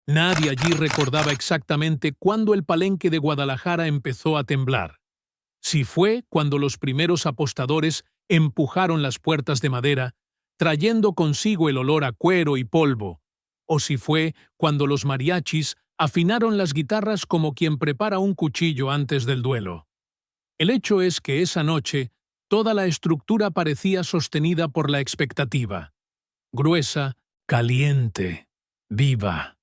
Nadie allí recordaba exactamente cuándo el Palenque de Guadalajara empezó a temblar. Si fue cuando los primeros apostadores empujaron las puertas de madera, trayendo consigo el olor a cuero y polvo, o si fue cuando los mariachis afinaron las guitarras como quien prepara un cuchillo antes del duelo. El hecho es que esa noche toda la estructura parecía sostenida por la expectativa. Gruesa, caliente, viva.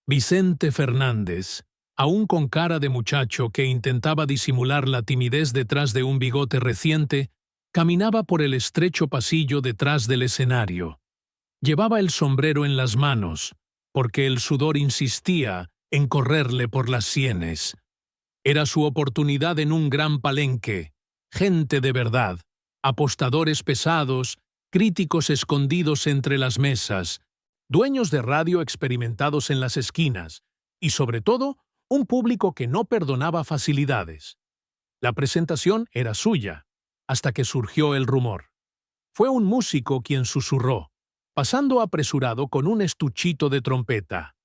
Vicente Fernández, aún con cara de muchacho que intentaba disimular la timidez detrás de un bigote reciente, caminaba por el estrecho pasillo detrás del escenario. Llevaba el sombrero en las manos, porque el sudor insistía en correrle por las sienes. Era su oportunidad en un gran palenque, gente de verdad, apostadores pesados, críticos escondidos entre las mesas, dueños de radio experimentados en las esquinas, y sobre todo, un público que no perdonaba facilidades. La presentación era suya, hasta que surgió el rumor. Fue un músico quien susurró, pasando apresurado con un estuchito de trompeta.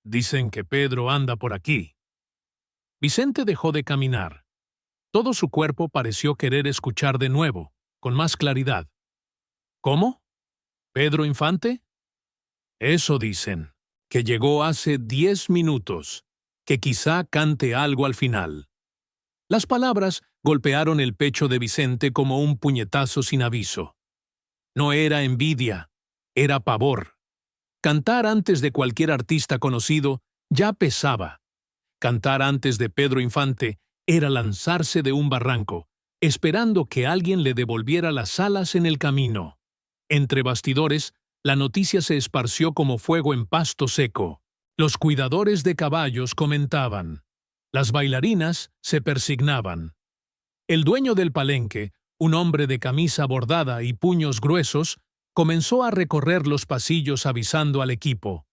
«Dicen que Pedro anda por aquí». Vicente dejó de caminar. Todo su cuerpo pareció querer escuchar de nuevo, con más claridad. «¿Cómo? ¿Pedro Infante?» «Eso dicen, que llegó hace 10 minutos, que quizá cante algo al final». Las palabras golpearon el pecho de Vicente como un puñetazo sin aviso. No era envidia, era pavor. Cantar antes de cualquier artista conocido ya pesaba. Cantar antes de Pedro Infante era lanzarse de un barranco, esperando que alguien le devolviera las alas en el camino. Entre bastidores, la noticia se esparció como fuego en pasto seco. Los cuidadores de caballos comentaban. Las bailarinas se persignaban. El dueño del palenque, un hombre de camisa bordada y puños gruesos, comenzó a recorrer los pasillos avisando al equipo.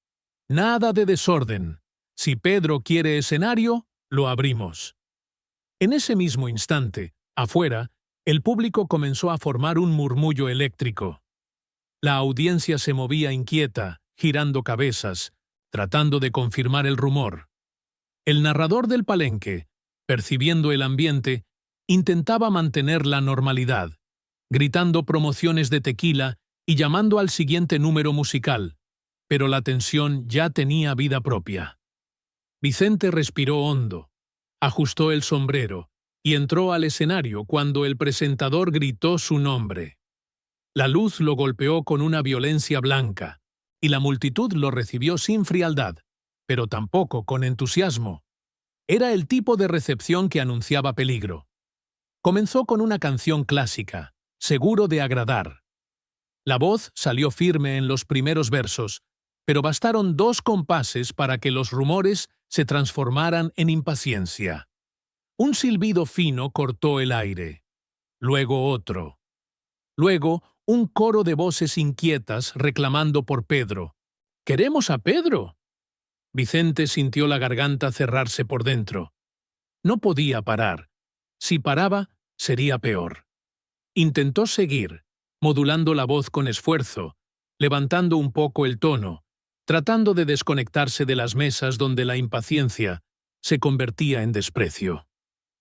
«Nada de desorden. Si Pedro quiere escenario, lo abrimos». En ese mismo instante, afuera, el público comenzó a formar un murmullo eléctrico. La audiencia se movía inquieta, girando cabezas, tratando de confirmar el rumor. El narrador del palenque, percibiendo el ambiente, intentaba mantener la normalidad, gritando promociones de tequila y llamando al siguiente número musical, pero la tensión ya tenía vida propia. Vicente respiró hondo, ajustó el sombrero y entró al escenario cuando el presentador gritó su nombre. La luz lo golpeó con una violencia blanca, y la multitud lo recibió sin frialdad, pero tampoco con entusiasmo. Era el tipo de recepción que anunciaba peligro. Comenzó con una canción clásica, seguro de agradar. La voz salió firme en los primeros versos, pero bastaron 2 compases para que los rumores se transformaran en impaciencia. Un silbido fino cortó el aire. Luego otro. Luego, un coro de voces inquietas reclamando por Pedro. «¡Queremos a Pedro!». Vicente sintió la garganta cerrarse por dentro. No podía parar. Si paraba, sería peor. Intentó seguir, modulando la voz con esfuerzo, levantando un poco el tono, tratando de desconectarse de las mesas donde la impaciencia se convertía en desprecio.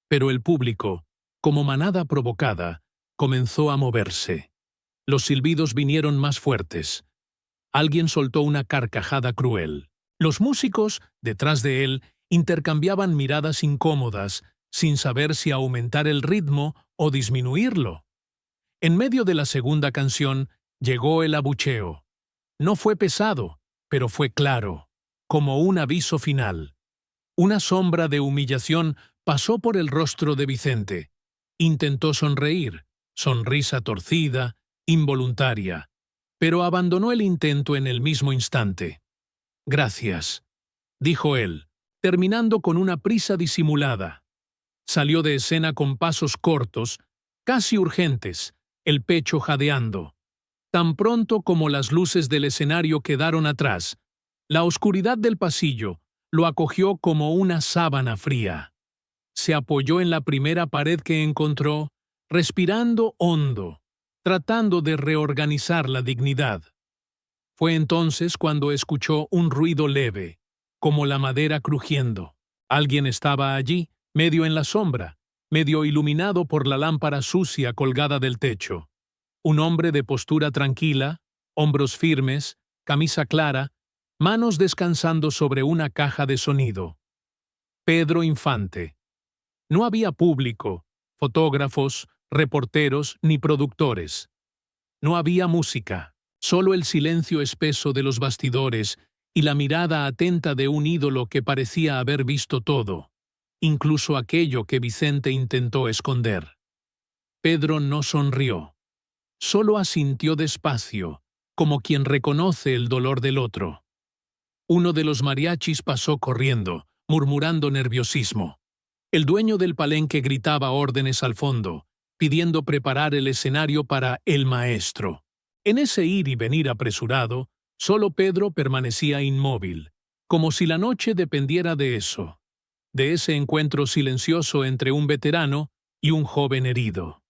Pero el público, como manada provocada, comenzó a moverse. Los silbidos vinieron más fuertes. Alguien soltó una carcajada cruel. Los músicos, detrás de él, intercambiaban miradas incómodas, sin saber si aumentar el ritmo o disminuirlo. En medio de la segunda canción, llegó el abucheo. No fue pesado, pero fue claro, como un aviso final. Una sombra de humillación pasó por el rostro de Vicente. Intentó sonreír, sonrisa torcida, involuntaria, pero abandonó el intento en el mismo instante. «Gracias», dijo él, terminando con una prisa disimulada. Salió de escena con pasos cortos, casi urgentes, el pecho jadeando. Tan pronto como las luces del escenario quedaron atrás, la oscuridad del pasillo lo acogió como una sábana fría. Se apoyó en la primera pared que encontró, respirando hondo, tratando de reorganizar la dignidad. Fue entonces cuando escuchó un ruido leve, como la madera crujiendo. Alguien estaba allí, medio en la sombra, medio iluminado por la lámpara sucia colgada del techo. Un hombre de postura tranquila, hombros firmes, camisa clara, manos descansando sobre una caja de sonido. Pedro Infante. No había público, fotógrafos, reporteros ni productores. No había música, solo el silencio espeso de los bastidores y la mirada atenta de un ídolo que parecía haber visto todo, incluso aquello que Vicente intentó esconder. Pedro no sonrió. Solo asintió despacio, como quien reconoce el dolor del otro. Uno de los mariachis pasó corriendo, murmurando nerviosismo. El dueño del palenque gritaba órdenes al fondo, pidiendo preparar el escenario para el maestro. En ese ir y venir apresurado, solo Pedro permanecía inmóvil, como si la noche dependiera de eso, de ese encuentro silencioso entre un veterano y un joven herido.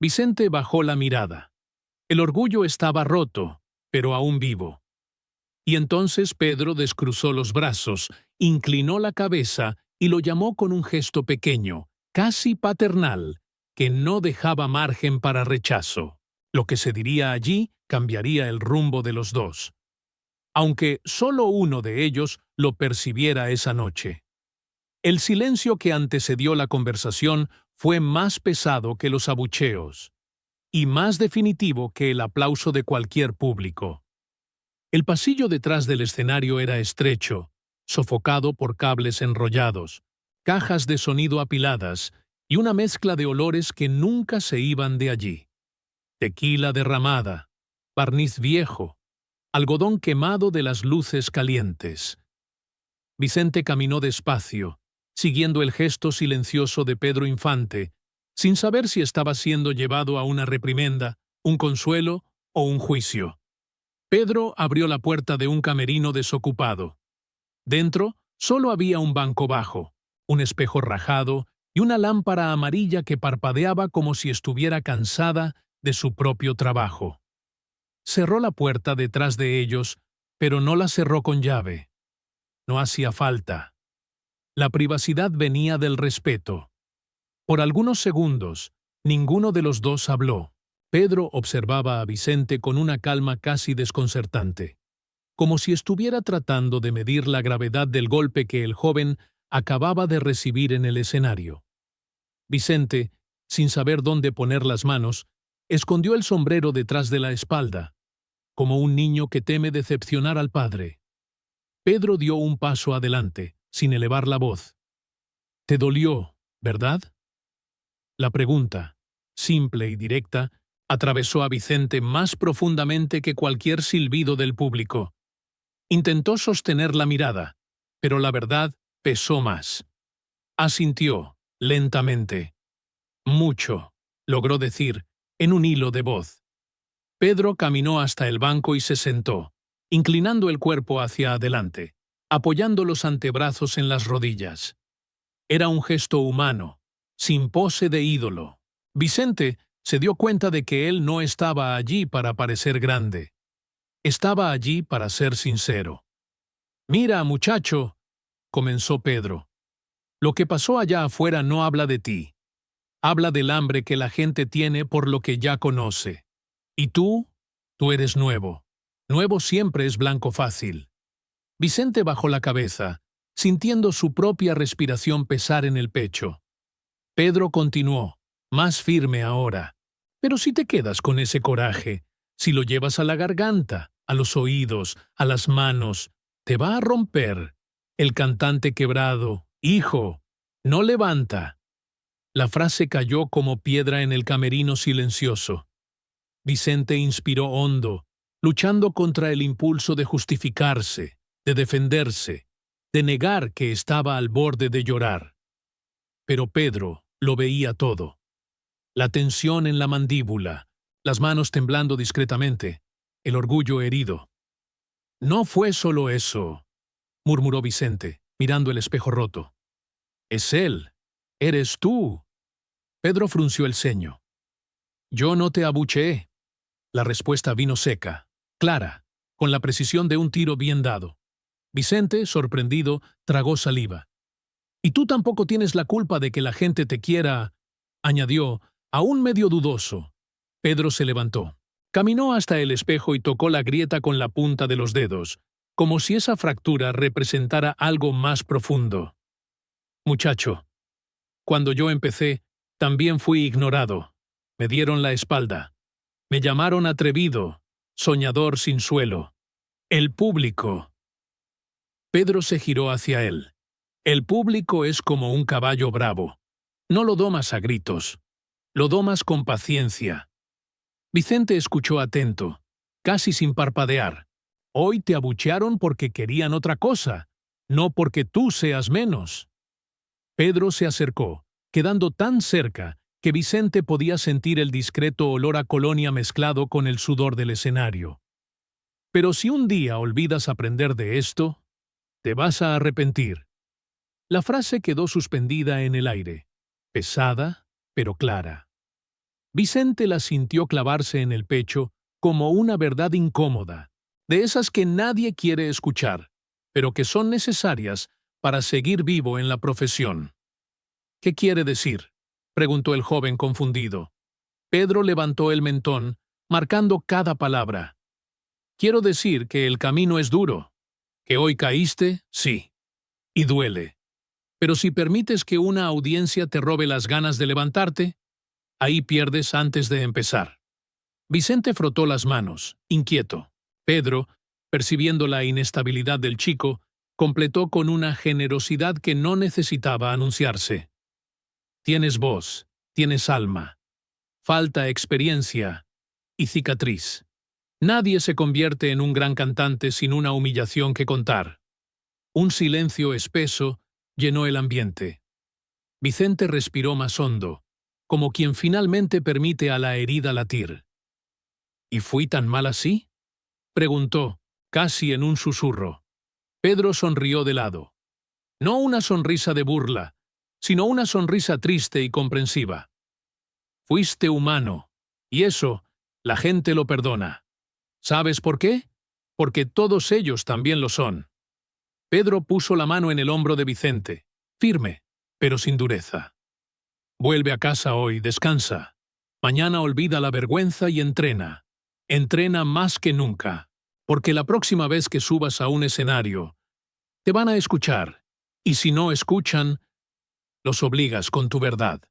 Vicente bajó la mirada. El orgullo estaba roto, pero aún vivo. Y entonces Pedro descruzó los brazos, inclinó la cabeza y lo llamó con un gesto pequeño, casi paternal, que no dejaba margen para rechazo. Lo que se diría allí cambiaría el rumbo de los dos, aunque solo uno de ellos lo percibiera esa noche. El silencio que antecedió la conversación fue más pesado que los abucheos, y más definitivo que el aplauso de cualquier público. El pasillo detrás del escenario era estrecho, sofocado por cables enrollados, cajas de sonido apiladas y una mezcla de olores que nunca se iban de allí. Tequila derramada, barniz viejo, algodón quemado de las luces calientes. Vicente caminó despacio, siguiendo el gesto silencioso de Pedro Infante, sin saber si estaba siendo llevado a una reprimenda, un consuelo o un juicio. Pedro abrió la puerta de un camerino desocupado. Dentro solo había un banco bajo, un espejo rajado y una lámpara amarilla que parpadeaba como si estuviera cansada de su propio trabajo. Cerró la puerta detrás de ellos, pero no la cerró con llave. No hacía falta. La privacidad venía del respeto. Por algunos segundos, ninguno de los dos habló. Pedro observaba a Vicente con una calma casi desconcertante, como si estuviera tratando de medir la gravedad del golpe que el joven acababa de recibir en el escenario. Vicente, sin saber dónde poner las manos, escondió el sombrero detrás de la espalda, como un niño que teme decepcionar al padre. Pedro dio un paso adelante, sin elevar la voz. «¿Te dolió, verdad?» La pregunta, simple y directa, atravesó a Vicente más profundamente que cualquier silbido del público. Intentó sostener la mirada, pero la verdad pesó más. Asintió, lentamente. «Mucho», logró decir, en un hilo de voz. Pedro caminó hasta el banco y se sentó, inclinando el cuerpo hacia adelante, apoyando los antebrazos en las rodillas. Era un gesto humano, sin pose de ídolo. Vicente se dio cuenta de que él no estaba allí para parecer grande. Estaba allí para ser sincero. «Mira, muchacho», comenzó Pedro. «Lo que pasó allá afuera no habla de ti. Habla del hambre que la gente tiene por lo que ya conoce. Y tú eres nuevo. Nuevo siempre es blanco fácil». Vicente bajó la cabeza, sintiendo su propia respiración pesar en el pecho. Pedro continuó, más firme ahora. «Pero si te quedas con ese coraje, si lo llevas a la garganta, a los oídos, a las manos, te va a romper. El cantante quebrado, hijo, no levanta». La frase cayó como piedra en el camerino silencioso. Vicente inspiró hondo, luchando contra el impulso de justificarse, de defenderse, de negar que estaba al borde de llorar. Pero Pedro lo veía todo. La tensión en la mandíbula, las manos temblando discretamente, el orgullo herido. «No fue solo eso», murmuró Vicente, mirando el espejo roto. «Es él. Eres tú». Pedro frunció el ceño. «Yo no te abucheé». La respuesta vino seca, clara, con la precisión de un tiro bien dado. Vicente, sorprendido, tragó saliva. «Y tú tampoco tienes la culpa de que la gente te quiera», añadió, aún medio dudoso. Pedro se levantó. Caminó hasta el espejo y tocó la grieta con la punta de los dedos, como si esa fractura representara algo más profundo. «Muchacho, cuando yo empecé, también fui ignorado. Me dieron la espalda. Me llamaron atrevido, soñador sin suelo. El público». Pedro se giró hacia él. «El público es como un caballo bravo. No lo domas a gritos. Lo domas con paciencia». Vicente escuchó atento, casi sin parpadear. «Hoy te abuchearon porque querían otra cosa, no porque tú seas menos». Pedro se acercó, quedando tan cerca que Vicente podía sentir el discreto olor a colonia mezclado con el sudor del escenario. «Pero si un día olvidas aprender de esto, te vas a arrepentir». La frase quedó suspendida en el aire, pesada, pero clara. Vicente la sintió clavarse en el pecho como una verdad incómoda, de esas que nadie quiere escuchar, pero que son necesarias para seguir vivo en la profesión. «¿Qué quiere decir?», preguntó el joven confundido. Pedro levantó el mentón, marcando cada palabra. «Quiero decir que el camino es duro, que hoy caíste, sí, y duele. Pero si permites que una audiencia te robe las ganas de levantarte, ahí pierdes antes de empezar». Vicente frotó las manos, inquieto. Pedro, percibiendo la inestabilidad del chico, completó con una generosidad que no necesitaba anunciarse. «Tienes voz, tienes alma. Falta experiencia y cicatriz. Nadie se convierte en un gran cantante sin una humillación que contar». Un silencio espeso llenó el ambiente. Vicente respiró más hondo, como quien finalmente permite a la herida latir. «¿Y fui tan mal así?», preguntó, casi en un susurro. Pedro sonrió de lado. No una sonrisa de burla, sino una sonrisa triste y comprensiva. «Fuiste humano, y eso la gente lo perdona. ¿Sabes por qué? Porque todos ellos también lo son». Pedro puso la mano en el hombro de Vicente, firme, pero sin dureza. «Vuelve a casa hoy, descansa. Mañana olvida la vergüenza y entrena. Entrena más que nunca, porque la próxima vez que subas a un escenario, te van a escuchar, y si no escuchan, los obligas con tu verdad».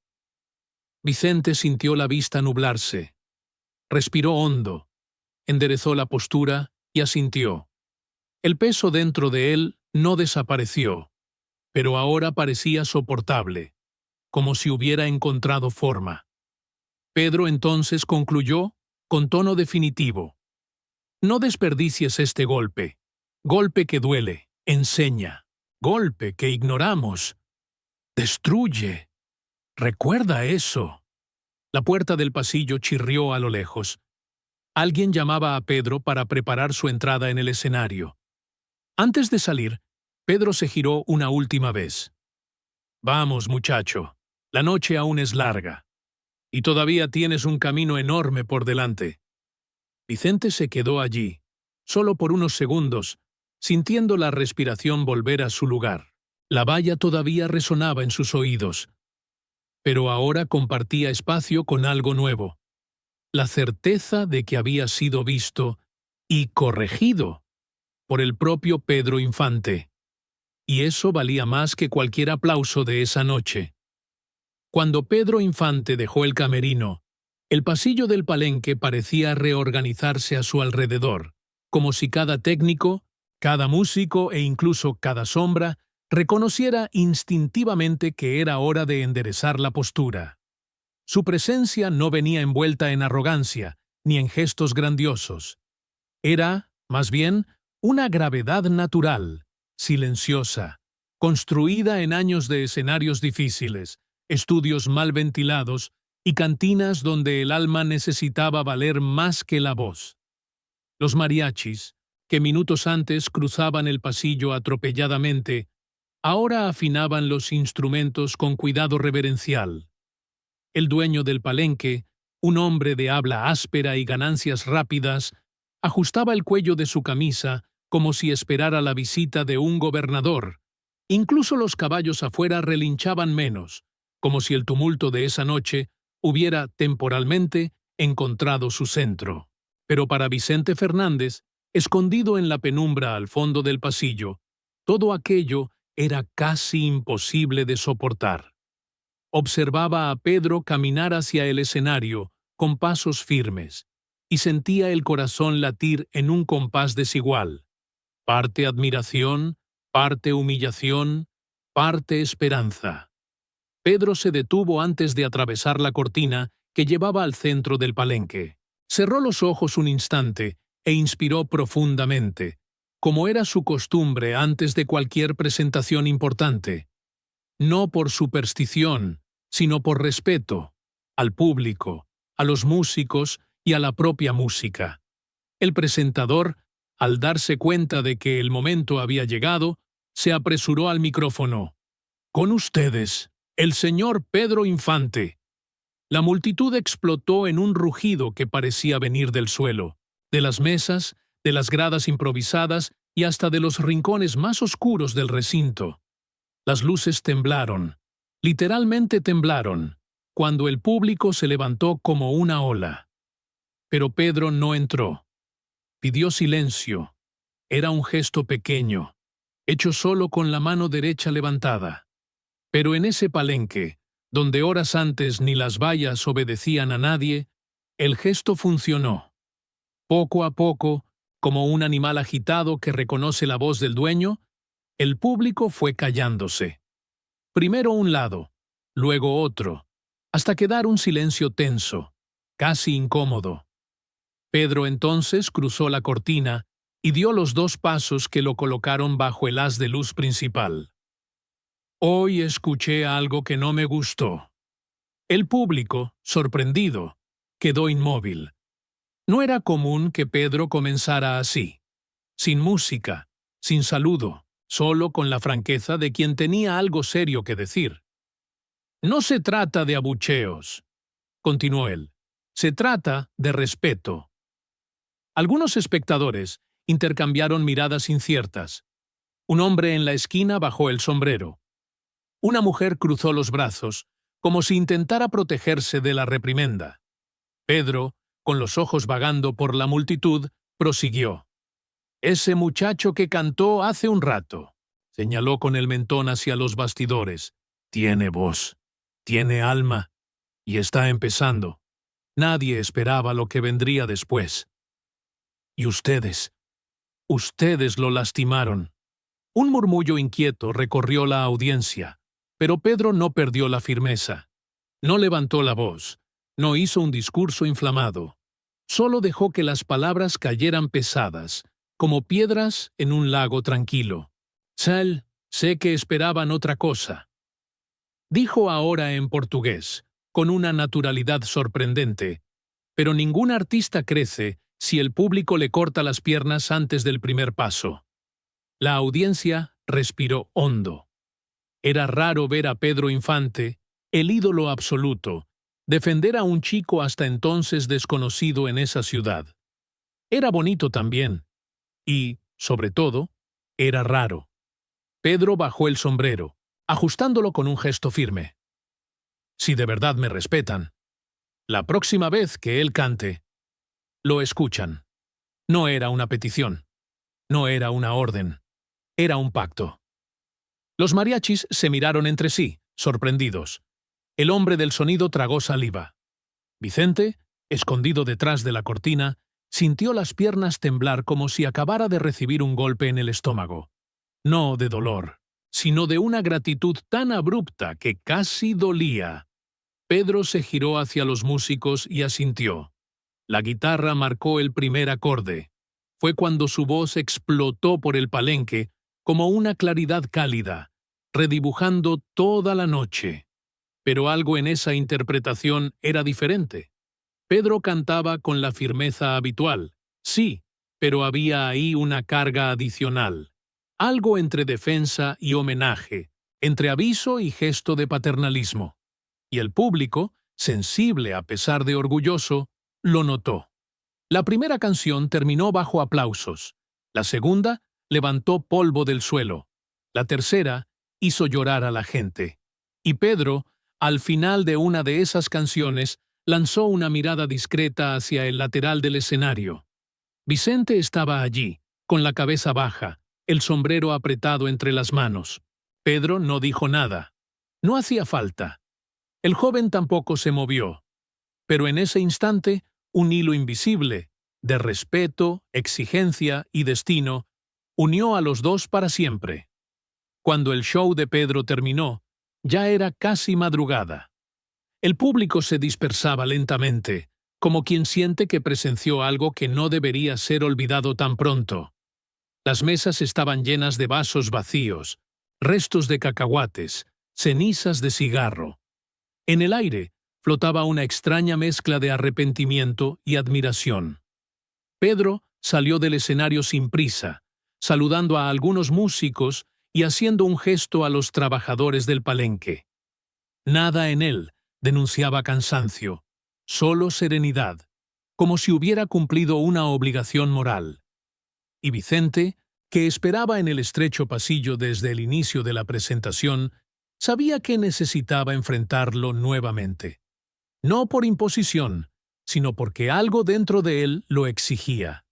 Vicente sintió la vista nublarse. Respiró hondo, enderezó la postura y asintió. El peso dentro de él no desapareció, pero ahora parecía soportable, como si hubiera encontrado forma. Pedro entonces concluyó con tono definitivo: «No desperdicies este golpe. Golpe que duele, enseña. Golpe que ignoramos. Destruye. Recuerda eso». La puerta del pasillo chirrió a lo lejos. Alguien llamaba a Pedro para preparar su entrada en el escenario. Antes de salir, Pedro se giró una última vez. «Vamos, muchacho, la noche aún es larga, y todavía tienes un camino enorme por delante». Vicente se quedó allí, solo por unos segundos, sintiendo la respiración volver a su lugar. La valla todavía resonaba en sus oídos, pero ahora compartía espacio con algo nuevo: la certeza de que había sido visto y corregido por el propio Pedro Infante. Y eso valía más que cualquier aplauso de esa noche. Cuando Pedro Infante dejó el camerino, el pasillo del Palenque parecía reorganizarse a su alrededor, como si cada técnico, cada músico e incluso cada sombra reconociera instintivamente que era hora de enderezar la postura. Su presencia no venía envuelta en arrogancia ni en gestos grandiosos. Era, más bien, una gravedad natural, silenciosa, construida en años de escenarios difíciles, estudios mal ventilados y cantinas donde el alma necesitaba valer más que la voz. Los mariachis, que minutos antes cruzaban el pasillo atropelladamente, ahora afinaban los instrumentos con cuidado reverencial. El dueño del Palenque, un hombre de habla áspera y ganancias rápidas, ajustaba el cuello de su camisa como si esperara la visita de un gobernador. Incluso los caballos afuera relinchaban menos, como si el tumulto de esa noche hubiera temporalmente encontrado su centro. Pero para Vicente Fernández, escondido en la penumbra al fondo del pasillo, todo aquello era casi imposible de soportar. Observaba a Pedro caminar hacia el escenario con pasos firmes y sentía el corazón latir en un compás desigual. Parte admiración, parte humillación, parte esperanza. Pedro se detuvo antes de atravesar la cortina que llevaba al centro del palenque. Cerró los ojos un instante e inspiró profundamente, como era su costumbre antes de cualquier presentación importante. No por superstición, sino por respeto al público, a los músicos y a la propia música. El presentador, al darse cuenta de que el momento había llegado, se apresuró al micrófono. «Con ustedes, el señor Pedro Infante». La multitud explotó en un rugido que parecía venir del suelo, de las mesas, de las gradas improvisadas y hasta de los rincones más oscuros del recinto. Las luces temblaron, literalmente temblaron, cuando el público se levantó como una ola. Pero Pedro no entró. Pidió silencio. Era un gesto pequeño, hecho solo con la mano derecha levantada. Pero en ese palenque, donde horas antes ni las vallas obedecían a nadie, el gesto funcionó. Poco a poco, como un animal agitado que reconoce la voz del dueño, el público fue callándose. Primero un lado, luego otro, hasta quedar un silencio tenso, casi incómodo. Pedro entonces cruzó la cortina y dio los 2 pasos que lo colocaron bajo el haz de luz principal. Hoy escuché algo que no me gustó. El público, sorprendido, quedó inmóvil. No era común que Pedro comenzara así, sin música, sin saludo, solo con la franqueza de quien tenía algo serio que decir. «No se trata de abucheos», continuó él, «se trata de respeto». Algunos espectadores intercambiaron miradas inciertas. Un hombre en la esquina bajó el sombrero. Una mujer cruzó los brazos, como si intentara protegerse de la reprimenda. Pedro, con los ojos vagando por la multitud, prosiguió. «Ese muchacho que cantó hace un rato», señaló con el mentón hacia los bastidores, «tiene voz, tiene alma, y está empezando. Nadie esperaba lo que vendría después. Y ustedes lo lastimaron». Un murmullo inquieto recorrió la audiencia, pero Pedro no perdió la firmeza. No levantó la voz, no hizo un discurso inflamado. Solo dejó que las palabras cayeran pesadas, como piedras en un lago tranquilo. Sé que esperaban otra cosa. Dijo ahora en portugués, con una naturalidad sorprendente, pero ningún artista crece si el público le corta las piernas antes del primer paso. La audiencia respiró hondo. Era raro ver a Pedro Infante, el ídolo absoluto, defender a un chico hasta entonces desconocido en esa ciudad. Era bonito también. Y, sobre todo, era raro. Pedro bajó el sombrero, ajustándolo con un gesto firme. «Si de verdad me respetan, la próxima vez que él cante, lo escuchan». No era una petición. No era una orden. Era un pacto. Los mariachis se miraron entre sí, sorprendidos. El hombre del sonido tragó saliva. Vicente, escondido detrás de la cortina, sintió las piernas temblar como si acabara de recibir un golpe en el estómago. No de dolor, sino de una gratitud tan abrupta que casi dolía. Pedro se giró hacia los músicos y asintió. La guitarra marcó el primer acorde. Fue cuando su voz explotó por el palenque como una claridad cálida, redibujando toda la noche. Pero algo en esa interpretación era diferente. Pedro cantaba con la firmeza habitual, sí, pero había ahí una carga adicional. Algo entre defensa y homenaje, entre aviso y gesto de paternalismo. Y el público, sensible a pesar de orgulloso, lo notó. La primera canción terminó bajo aplausos, La segunda levantó polvo del suelo. La tercera hizo llorar a la gente. Y Pedro, al final de una de esas canciones, lanzó una mirada discreta hacia el lateral del escenario. Vicente estaba allí, con la cabeza baja, el sombrero apretado entre las manos. Pedro no dijo nada. No hacía falta. El joven tampoco se movió. Pero en ese instante, un hilo invisible, de respeto, exigencia y destino, unió a los dos para siempre. Cuando el show de Pedro terminó, ya era casi madrugada. El público se dispersaba lentamente, como quien siente que presenció algo que no debería ser olvidado tan pronto. Las mesas estaban llenas de vasos vacíos, restos de cacahuates, cenizas de cigarro. En el aire flotaba una extraña mezcla de arrepentimiento y admiración. Pedro salió del escenario sin prisa, saludando a algunos músicos y haciendo un gesto a los trabajadores del palenque. Nada en él denunciaba cansancio, solo serenidad, como si hubiera cumplido una obligación moral. Y Vicente, que esperaba en el estrecho pasillo desde el inicio de la presentación, sabía que necesitaba enfrentarlo nuevamente. No por imposición, sino porque algo dentro de él lo exigía.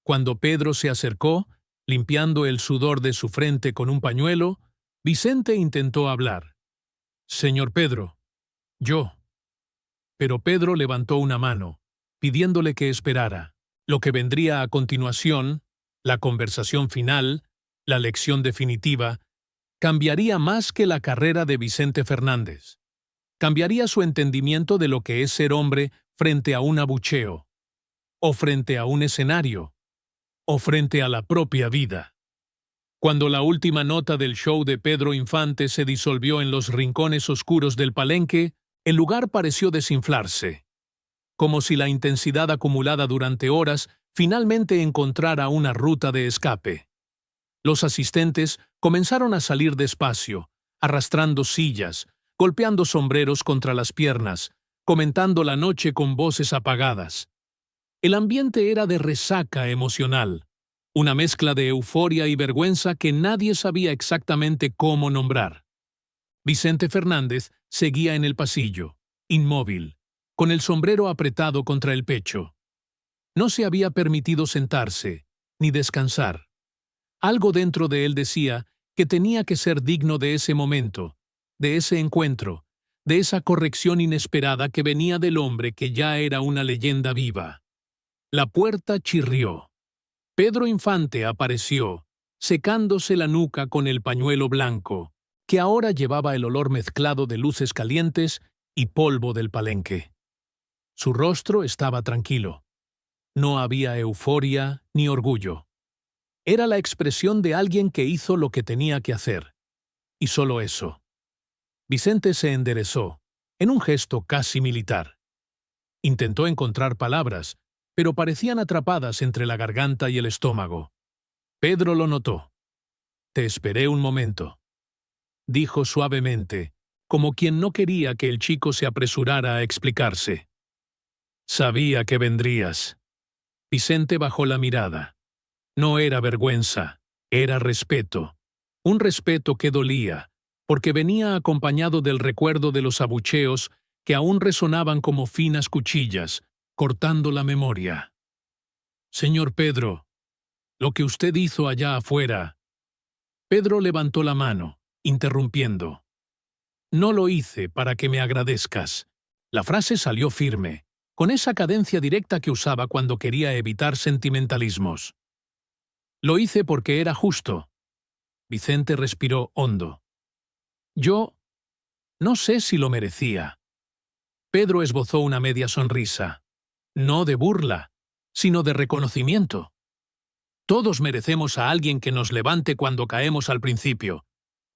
Cuando Pedro se acercó, limpiando el sudor de su frente con un pañuelo, Vicente intentó hablar. «Señor Pedro, yo». Pero Pedro levantó una mano, pidiéndole que esperara. Lo que vendría a continuación, la conversación final, la lección definitiva, cambiaría más que la carrera de Vicente Fernández. Cambiaría su entendimiento de lo que es ser hombre frente a un abucheo, o frente a un escenario, o frente a la propia vida. Cuando la última nota del show de Pedro Infante se disolvió en los rincones oscuros del palenque, el lugar pareció desinflarse, como si la intensidad acumulada durante horas finalmente encontrara una ruta de escape. Los asistentes comenzaron a salir despacio, arrastrando sillas, golpeando sombreros contra las piernas, comentando la noche con voces apagadas. El ambiente era de resaca emocional, una mezcla de euforia y vergüenza que nadie sabía exactamente cómo nombrar. Vicente Fernández seguía en el pasillo, inmóvil, con el sombrero apretado contra el pecho. No se había permitido sentarse, ni descansar. Algo dentro de él decía que tenía que ser digno de ese momento, de ese encuentro, de esa corrección inesperada que venía del hombre que ya era una leyenda viva. La puerta chirrió. Pedro Infante apareció, secándose la nuca con el pañuelo blanco, que ahora llevaba el olor mezclado de luces calientes y polvo del palenque. Su rostro estaba tranquilo. No había euforia ni orgullo. Era la expresión de alguien que hizo lo que tenía que hacer. Y solo eso. Vicente se enderezó, en un gesto casi militar. Intentó encontrar palabras, pero parecían atrapadas entre la garganta y el estómago. Pedro lo notó. «Te esperé un momento», dijo suavemente, como quien no quería que el chico se apresurara a explicarse. «Sabía que vendrías». Vicente bajó la mirada. No era vergüenza, era respeto. Un respeto que dolía, porque venía acompañado del recuerdo de los abucheos que aún resonaban como finas cuchillas, cortando la memoria. «Señor Pedro, lo que usted hizo allá afuera». Pedro levantó la mano, interrumpiendo. «No lo hice para que me agradezcas». La frase salió firme, con esa cadencia directa que usaba cuando quería evitar sentimentalismos. «Lo hice porque era justo». Vicente respiró hondo. «Yo no sé si lo merecía». Pedro esbozó una media sonrisa. No de burla, sino de reconocimiento. Todos merecemos a alguien que nos levante cuando caemos al principio.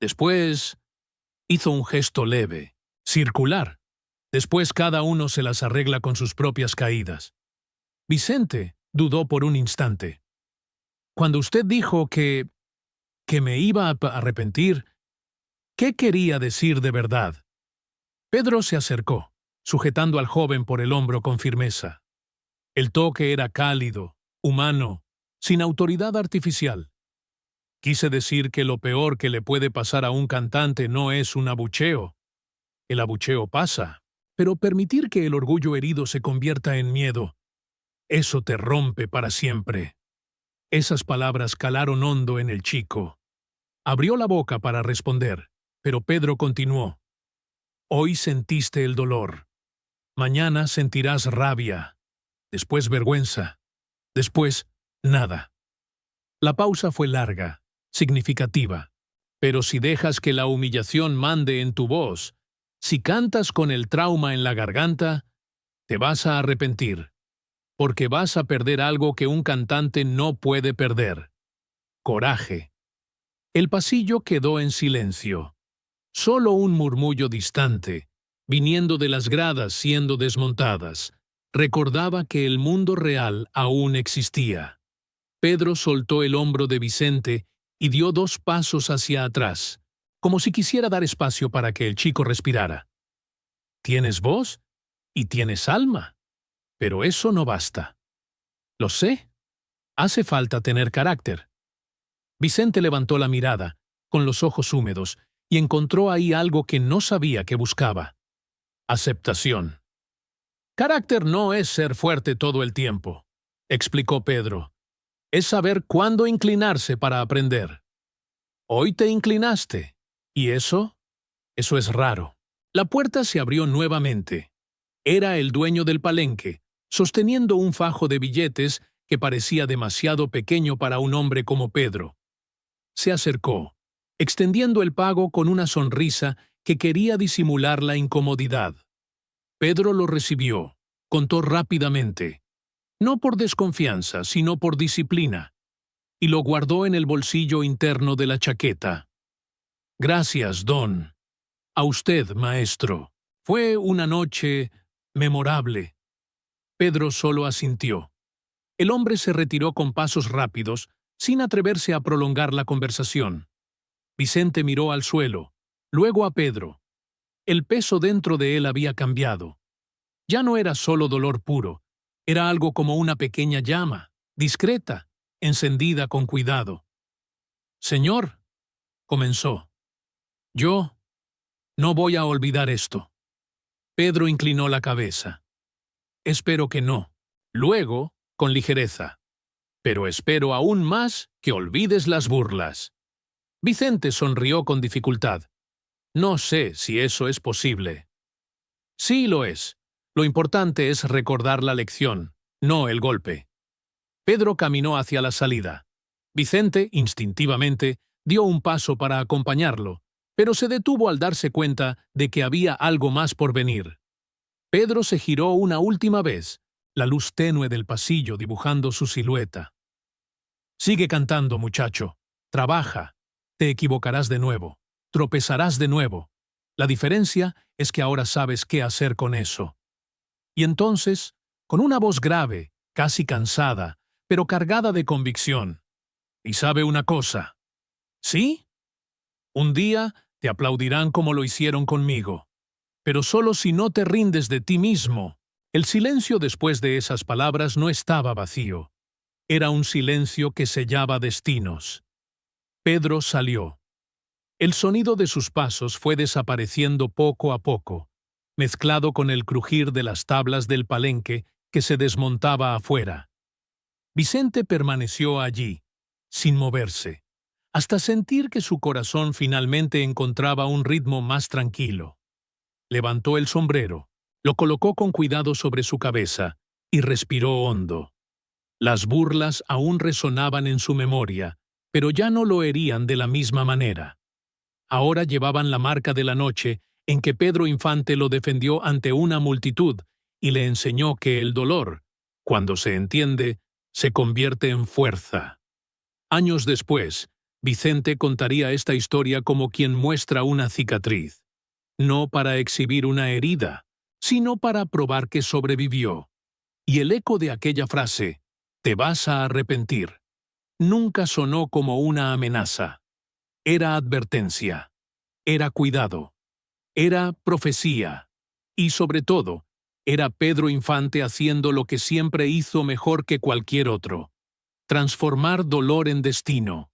Después hizo un gesto leve, circular. Después cada uno se las arregla con sus propias caídas. Vicente dudó por un instante. Cuando usted dijo que me iba a arrepentir, ¿qué quería decir de verdad? Pedro se acercó, sujetando al joven por el hombro con firmeza. El toque era cálido, humano, sin autoridad artificial. Quise decir que lo peor que le puede pasar a un cantante no es un abucheo. El abucheo pasa, pero permitir que el orgullo herido se convierta en miedo, eso te rompe para siempre. Esas palabras calaron hondo en el chico. Abrió la boca para responder, pero Pedro continuó. Hoy sentiste el dolor. Mañana sentirás rabia, después vergüenza, después nada. La pausa fue larga, significativa. Pero si dejas que la humillación mande en tu voz, si cantas con el trauma en la garganta, te vas a arrepentir, porque vas a perder algo que un cantante no puede perder. Coraje. El pasillo quedó en silencio. Solo un murmullo distante, viniendo de las gradas siendo desmontadas, recordaba que el mundo real aún existía. Pedro soltó el hombro de Vicente y dio 2 pasos hacia atrás, como si quisiera dar espacio para que el chico respirara. Tienes voz y tienes alma, pero eso no basta. Lo sé. Hace falta tener carácter. Vicente levantó la mirada, con los ojos húmedos, y encontró ahí algo que no sabía que buscaba. Aceptación. Carácter no es ser fuerte todo el tiempo, explicó Pedro. Es saber cuándo inclinarse para aprender. Hoy te inclinaste, y eso es raro. La puerta se abrió nuevamente. Era el dueño del palenque, sosteniendo un fajo de billetes que parecía demasiado pequeño para un hombre como Pedro. Se acercó, extendiendo el pago con una sonrisa que quería disimular la incomodidad. Pedro lo recibió, contó rápidamente, no por desconfianza, sino por disciplina, y lo guardó en el bolsillo interno de la chaqueta. Gracias, don. A usted, maestro. Fue una noche memorable. Pedro solo asintió. El hombre se retiró con pasos rápidos, sin atreverse a prolongar la conversación. Vicente miró al suelo, luego a Pedro. El peso dentro de él había cambiado. Ya no era solo dolor puro, era algo como una pequeña llama, discreta, encendida con cuidado. Señor, comenzó. Yo no voy a olvidar esto. Pedro inclinó la cabeza. Espero que no. Luego, con ligereza. Pero espero aún más que olvides las burlas. Vicente sonrió con dificultad. No sé si eso es posible. Sí lo es. Lo importante es recordar la lección, no el golpe. Pedro caminó hacia la salida. Vicente, instintivamente, dio un paso para acompañarlo, pero se detuvo al darse cuenta de que había algo más por venir. Pedro se giró una última vez, la luz tenue del pasillo dibujando su silueta. Sigue cantando, muchacho. Trabaja. Te equivocarás de nuevo. Tropezarás de nuevo. La diferencia es que ahora sabes qué hacer con eso. Y entonces, con una voz grave, casi cansada, pero cargada de convicción. ¿Y sabe una cosa? ¿Sí? Un día te aplaudirán como lo hicieron conmigo. Pero solo si no te rindes de ti mismo. El silencio después de esas palabras no estaba vacío. Era un silencio que sellaba destinos. Pedro salió. El sonido de sus pasos fue desapareciendo poco a poco, mezclado con el crujir de las tablas del palenque que se desmontaba afuera. Vicente permaneció allí, sin moverse, hasta sentir que su corazón finalmente encontraba un ritmo más tranquilo. Levantó el sombrero, lo colocó con cuidado sobre su cabeza y respiró hondo. Las burlas aún resonaban en su memoria, pero ya no lo herían de la misma manera. Ahora llevaban la marca de la noche en que Pedro Infante lo defendió ante una multitud y le enseñó que el dolor, cuando se entiende, se convierte en fuerza. Años después, Vicente contaría esta historia como quien muestra una cicatriz, no para exhibir una herida, sino para probar que sobrevivió. Y el eco de aquella frase, «Te vas a arrepentir», nunca sonó como una amenaza. Era advertencia, era cuidado, era profecía, y sobre todo, era Pedro Infante haciendo lo que siempre hizo mejor que cualquier otro: transformar dolor en destino.